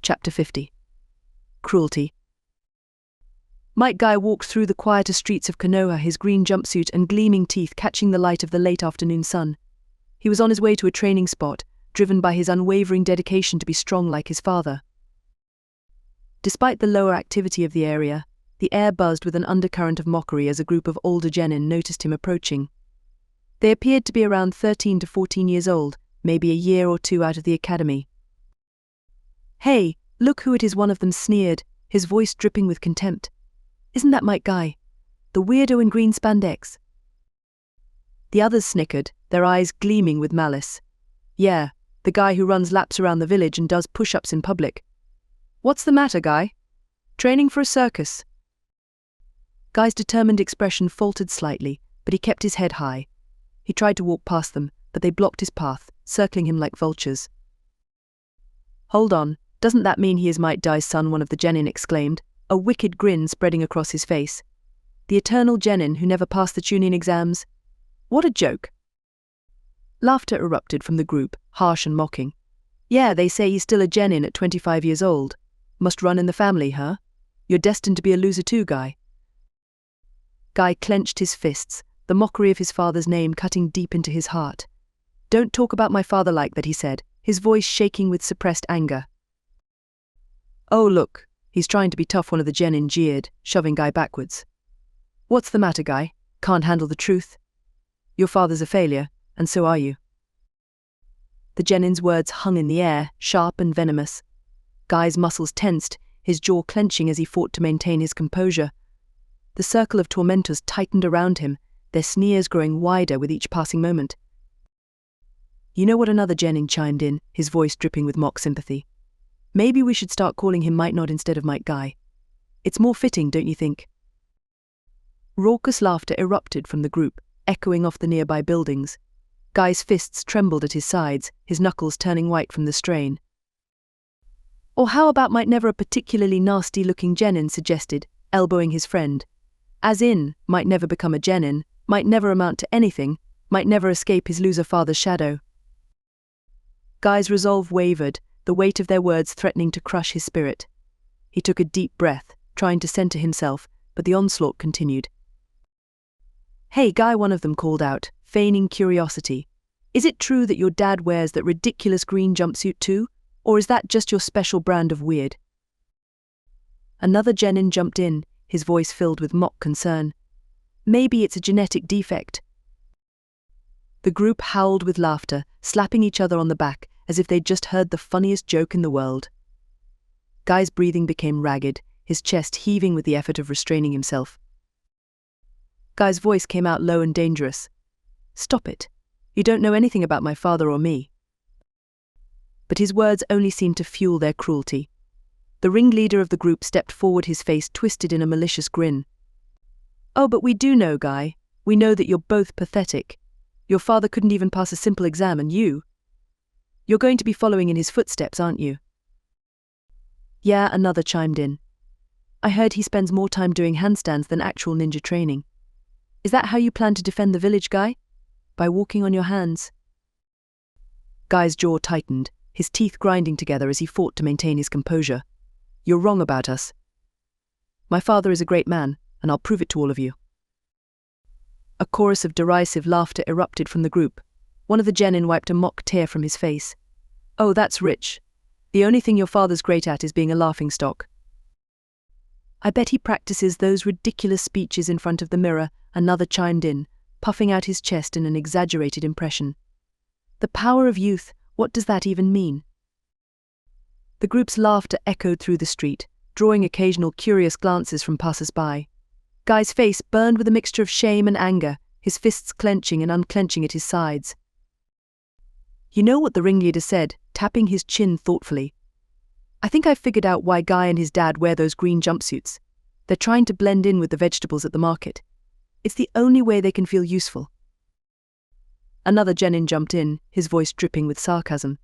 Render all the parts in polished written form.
Chapter 50. Cruelty. Might Guy walked through the quieter streets of Konoha, his green jumpsuit and gleaming teeth catching the light of the late afternoon sun. He was on his way to a training spot, driven by his unwavering dedication to be strong like his father. Despite the lower activity of the area, the air buzzed with an undercurrent of mockery as a group of older genin noticed him approaching. They appeared to be around 13 to 14 years old, maybe a year or two out of the academy. "Hey, look who it is," one of them sneered, his voice dripping with contempt. "Isn't that Might Guy? The weirdo in green spandex?" The others snickered, their eyes gleaming with malice. "Yeah, the guy who runs laps around the village and does push-ups in public. What's the matter, Guy? Training for a circus?" Guy's determined expression faltered slightly, but he kept his head high. He tried to walk past them, but they blocked his path, circling him like vultures. "Hold on, doesn't that mean he is Might Guy's son?" one of the genin exclaimed, a wicked grin spreading across his face. "The eternal genin who never passed the Chunin exams? What a joke." Laughter erupted from the group, harsh and mocking. "Yeah, they say he's still a genin at 25 years old. Must run in the family, huh? You're destined to be a loser too, Guy." Guy clenched his fists, the mockery of his father's name cutting deep into his heart. "Don't talk about my father like that," he said, his voice shaking with suppressed anger. "Oh look, he's trying to be tough," one of the genin jeered, shoving Guy backwards. "What's the matter, Guy? Can't handle the truth? Your father's a failure, and so are you." The genin's words hung in the air, sharp and venomous. Guy's muscles tensed, his jaw clenching as he fought to maintain his composure. The circle of tormentors tightened around him, their sneers growing wider with each passing moment. "You know what?" another genin chimed in, his voice dripping with mock sympathy. "Maybe we should start calling him Might Not instead of Might Guy. It's more fitting, don't you think?" Raucous laughter erupted from the group, echoing off the nearby buildings. Guy's fists trembled at his sides, his knuckles turning white from the strain. "Or how about Might Never?" a particularly nasty-looking genin suggested, elbowing his friend. "As in, might never become a genin, might never amount to anything, might never escape his loser father's shadow." Guy's resolve wavered, the weight of their words threatening to crush his spirit. He took a deep breath, trying to center himself, but the onslaught continued. "Hey, Guy," one of them called out, feigning curiosity. "Is it true that your dad wears that ridiculous green jumpsuit too, or is that just your special brand of weird?" Another genin jumped in, his voice filled with mock concern. "Maybe it's a genetic defect." The group howled with laughter, slapping each other on the back, as if they'd just heard the funniest joke in the world. Guy's breathing became ragged, his chest heaving with the effort of restraining himself. Guy's voice came out low and dangerous. "Stop it. You don't know anything about my father or me." But his words only seemed to fuel their cruelty. The ringleader of the group stepped forward, his face twisted in a malicious grin. "Oh, but we do know, Guy. We know that you're both pathetic. Your father couldn't even pass a simple exam, and you're going to be following in his footsteps, aren't you?" "Yeah," another chimed in. "I heard he spends more time doing handstands than actual ninja training. Is that how you plan to defend the village, Guy? By walking on your hands?" Guy's jaw tightened, his teeth grinding together as he fought to maintain his composure. "You're wrong about us. My father is a great man, and I'll prove it to all of you." A chorus of derisive laughter erupted from the group. One of the genin wiped a mock tear from his face. "Oh, that's rich. The only thing your father's great at is being a laughingstock." "I bet he practices those ridiculous speeches in front of the mirror," another chimed in, puffing out his chest in an exaggerated impression. "The power of youth, what does that even mean?" The group's laughter echoed through the street, drawing occasional curious glances from passers-by. Guy's face burned with a mixture of shame and anger, his fists clenching and unclenching at his sides. "You know what the ringleader said," tapping his chin thoughtfully. "I think I've figured out why Guy and his dad wear those green jumpsuits. They're trying to blend in with the vegetables at the market. It's the only way they can feel useful." Another genin jumped in, his voice dripping with sarcasm.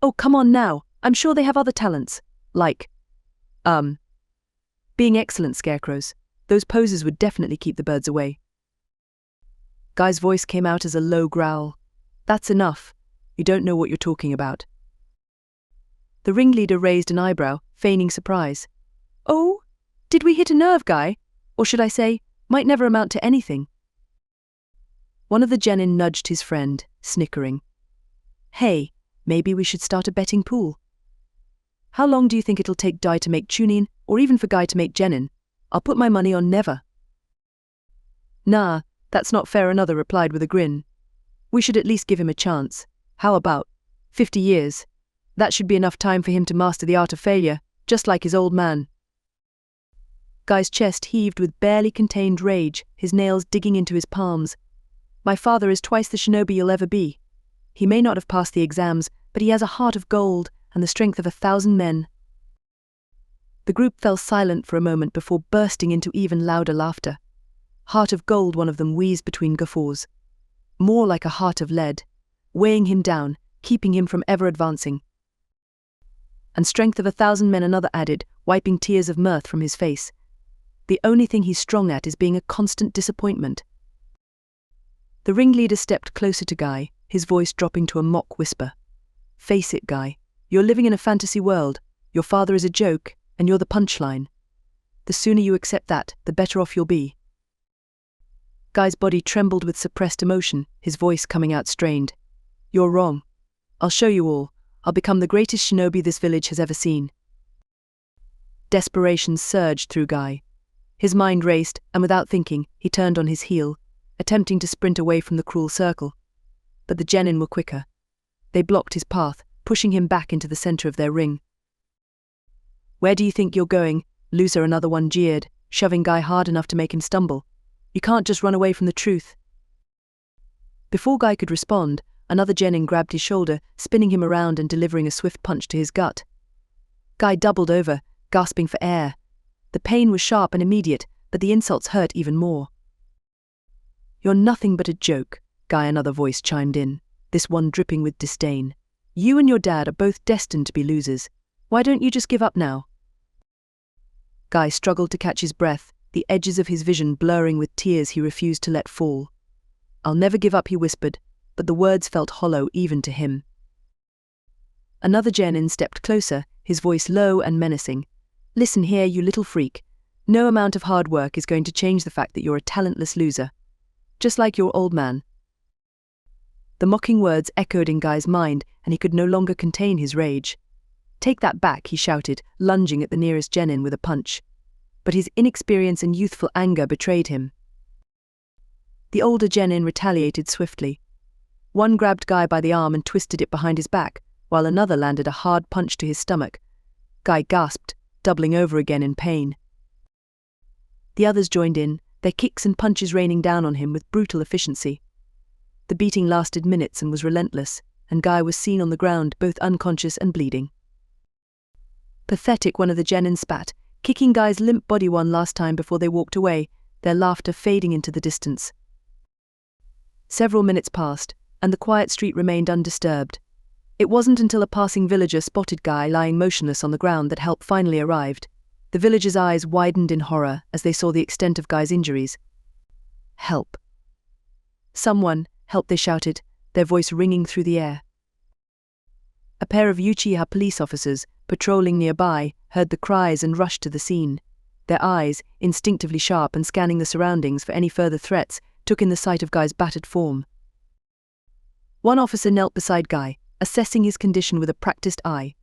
"Oh, come on now. I'm sure they have other talents. Like, being excellent scarecrows. Those poses would definitely keep the birds away." Guy's voice came out as a low growl. "That's enough. You don't know what you're talking about." The ringleader raised an eyebrow, feigning surprise. Oh, did we hit a nerve, Guy? Or should I say, might never amount to anything? One of the genin nudged his friend, snickering. Hey, maybe we should start a betting pool. How long do you think it'll take Guy to make Chunin, or even for Guy to make genin? I'll put my money on never. Nah, that's not fair, another replied with a grin. We should at least give him a chance. How about 50 years? That should be enough time for him to master the art of failure, just like his old man. Guy's chest heaved with barely contained rage, his nails digging into his palms. My father is twice the shinobi you'll ever be. He may not have passed the exams, but he has a heart of gold and the strength of 1,000 men. The group fell silent for a moment before bursting into even louder laughter. Heart of gold, one of them wheezed between guffaws. More like a heart of lead, weighing him down, keeping him from ever advancing. And strength of 1,000 men, another added, wiping tears of mirth from his face. The only thing he's strong at is being a constant disappointment. The ringleader stepped closer to Guy, his voice dropping to a mock whisper. Face it, Guy, you're living in a fantasy world. Your father is a joke, and you're the punchline. The sooner you accept that, the better off you'll be. Guy's body trembled with suppressed emotion, his voice coming out strained. You're wrong. I'll show you all. I'll become the greatest shinobi this village has ever seen. Desperation surged through Guy. His mind raced, and without thinking, he turned on his heel, attempting to sprint away from the cruel circle. But the genin were quicker. They blocked his path, pushing him back into the center of their ring. Where do you think you're going, loser? Another one jeered, shoving Guy hard enough to make him stumble. You can't just run away from the truth. Before Guy could respond, another genin grabbed his shoulder, spinning him around and delivering a swift punch to his gut. Guy doubled over, gasping for air. The pain was sharp and immediate, but the insults hurt even more. You're nothing but a joke, Guy, another voice chimed in, this one dripping with disdain. You and your dad are both destined to be losers. Why don't you just give up now? Guy struggled to catch his breath, the edges of his vision blurring with tears he refused to let fall. I'll never give up, he whispered, but the words felt hollow even to him. Another genin stepped closer, his voice low and menacing. Listen here, you little freak. No amount of hard work is going to change the fact that you're a talentless loser. Just like your old man. The mocking words echoed in Guy's mind, and he could no longer contain his rage. Take that back, he shouted, lunging at the nearest genin with a punch. But his inexperience and youthful anger betrayed him. The older genin retaliated swiftly. One grabbed Guy by the arm and twisted it behind his back, while another landed a hard punch to his stomach. Guy gasped, doubling over again in pain. The others joined in, their kicks and punches raining down on him with brutal efficiency. The beating lasted minutes and was relentless, and Guy was seen on the ground, both unconscious and bleeding. Pathetic, one of the genin spat, kicking Guy's limp body one last time before they walked away, their laughter fading into the distance. Several minutes passed, and the quiet street remained undisturbed. It wasn't until a passing villager spotted Guy lying motionless on the ground that help finally arrived. The villagers' eyes widened in horror as they saw the extent of Guy's injuries. Help. Someone, help, they shouted, their voice ringing through the air. A pair of Uchiha police officers, patrolling nearby, heard the cries and rushed to the scene. Their eyes, instinctively sharp and scanning the surroundings for any further threats, took in the sight of Guy's battered form. One officer knelt beside Guy, assessing his condition with a practiced eye.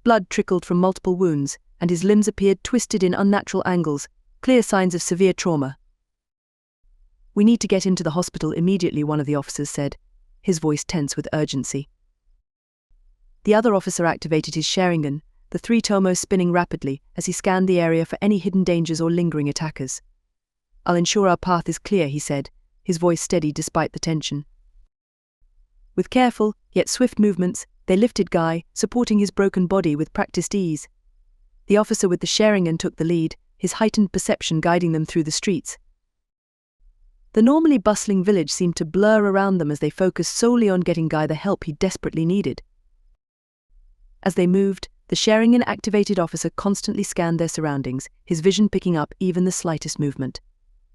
Blood trickled from multiple wounds, and his limbs appeared twisted in unnatural angles, clear signs of severe trauma. We need to get him to the hospital immediately, one of the officers said, his voice tense with urgency. The other officer activated his Sharingan, the three tomos spinning rapidly as he scanned the area for any hidden dangers or lingering attackers. I'll ensure our path is clear, he said, his voice steady despite the tension. With careful, yet swift movements, they lifted Guy, supporting his broken body with practiced ease. The officer with the Sharingan took the lead, his heightened perception guiding them through the streets. The normally bustling village seemed to blur around them as they focused solely on getting Guy the help he desperately needed. As they moved, the Sharingan-activated officer constantly scanned their surroundings, his vision picking up even the slightest movement.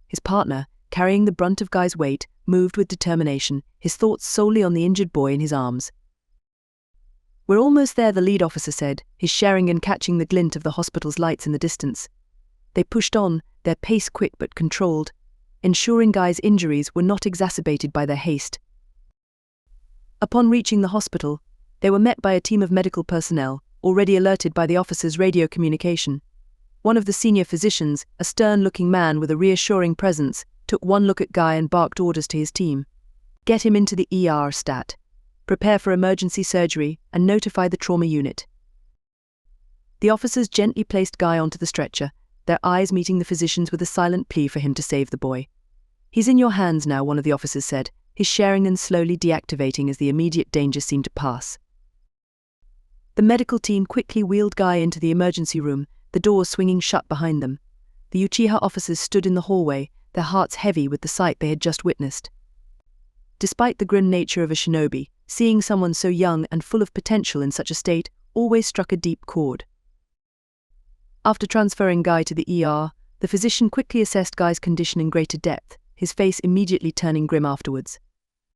His partner, carrying the brunt of Guy's weight, moved with determination, his thoughts solely on the injured boy in his arms. "We're almost there," the lead officer said, his Sharingan catching the glint of the hospital's lights in the distance. They pushed on, their pace quick but controlled, ensuring Guy's injuries were not exacerbated by their haste. Upon reaching the hospital, they were met by a team of medical personnel, already alerted by the officer's radio communication. One of the senior physicians, a stern-looking man with a reassuring presence, took one look at Guy and barked orders to his team. "Get him into the ER, stat. Prepare for emergency surgery and notify the trauma unit." The officers gently placed Guy onto the stretcher, their eyes meeting the physician's with a silent plea for him to save the boy. "He's in your hands now," one of the officers said, his Sharingan slowly deactivating as the immediate danger seemed to pass. The medical team quickly wheeled Guy into the emergency room, the doors swinging shut behind them. The Uchiha officers stood in the hallway, their hearts heavy with the sight they had just witnessed. Despite the grim nature of a shinobi, seeing someone so young and full of potential in such a state always struck a deep chord. After transferring Guy to the ER, the physician quickly assessed Guy's condition in greater depth, his face immediately turning grim afterwards.